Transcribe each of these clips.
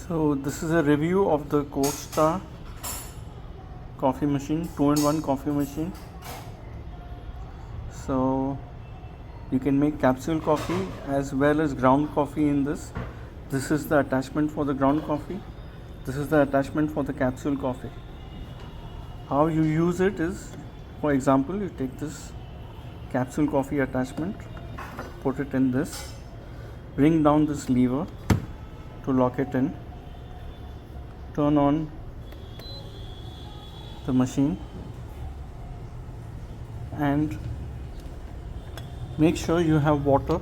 So this is a review of the Costar coffee machine, 2-in-1 coffee machine. So you can make capsule coffee as well as ground coffee in this. This is the attachment for the ground coffee. This is the attachment for the capsule coffee. How you use it is, for example, you take this capsule coffee attachment, put it in this, bring down this lever to lock it in, turn on the machine and make sure you have water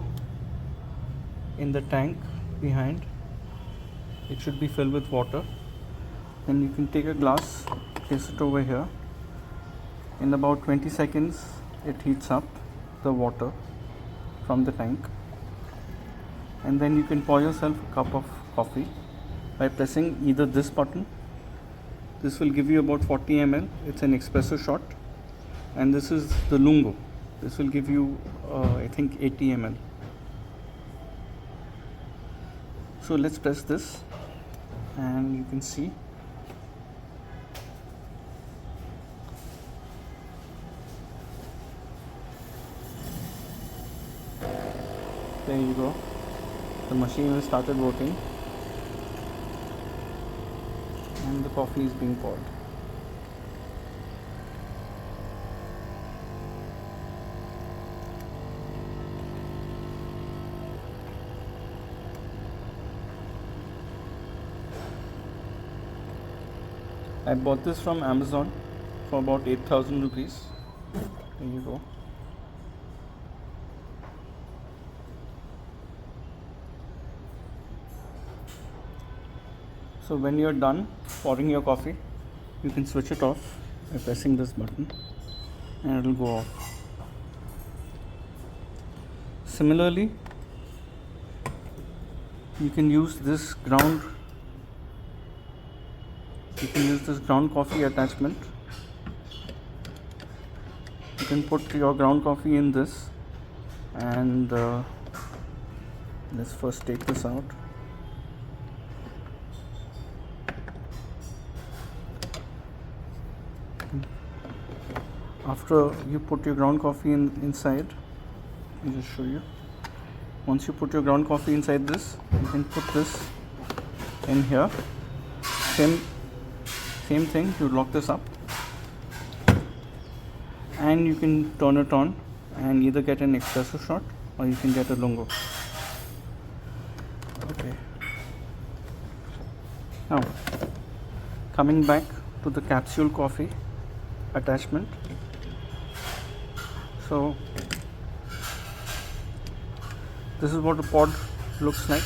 in the tank behind. It should be filled with water. Then you can take a glass, place it over here. In about 20 seconds it heats up the water from the tank, and then you can pour yourself a cup of coffee by pressing either this button. This will give you about 40 ml. It's an espresso shot. And this is the lungo. This will give you I think 80 ml. So let's press this and you can see there you go. The machine has started working and the coffee is being poured. I bought this from Amazon for about 8,000 rupees. There you go. So when you're done pouring your coffee, you can switch it off by pressing this button and it will go off. Similarly, you can use this ground coffee attachment. You can put your ground coffee in this and let's first take this out. After you put your ground coffee inside, let me just show you. Once you put your ground coffee inside this, you can put this in here. Same thing, you lock this up and you can turn it on and either get an espresso shot or you can get a lungo. Okay. Now, coming back to the capsule coffee attachment. So this is what the pod looks like.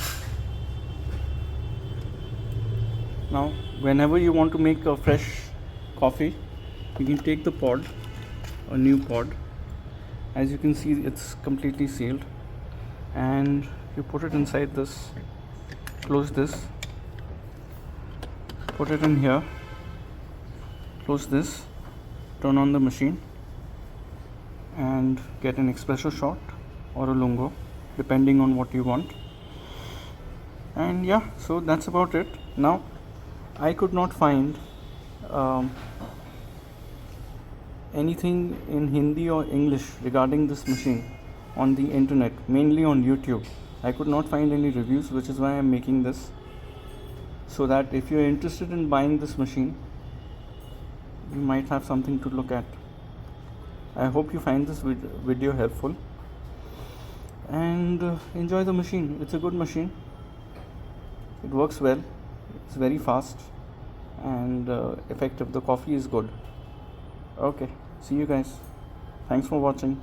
Now whenever you want to make a fresh coffee, you can take the pod, a new pod. As you can see, it's completely sealed, and you put it inside this, close this, put it in here, close this, turn on the machine and get an espresso shot or a lungo depending on what you want. And yeah, so that's about it. Now I could not find anything in Hindi or English regarding this machine on the internet, mainly on YouTube. I could not find any reviews, which is why I am making this, so that if you are interested in buying this machine, you might have something to look at. I hope you find this video helpful and enjoy the machine. It's a good machine. It works well. It's very fast and effective. The coffee is good. Okay, see you guys. Thanks for watching.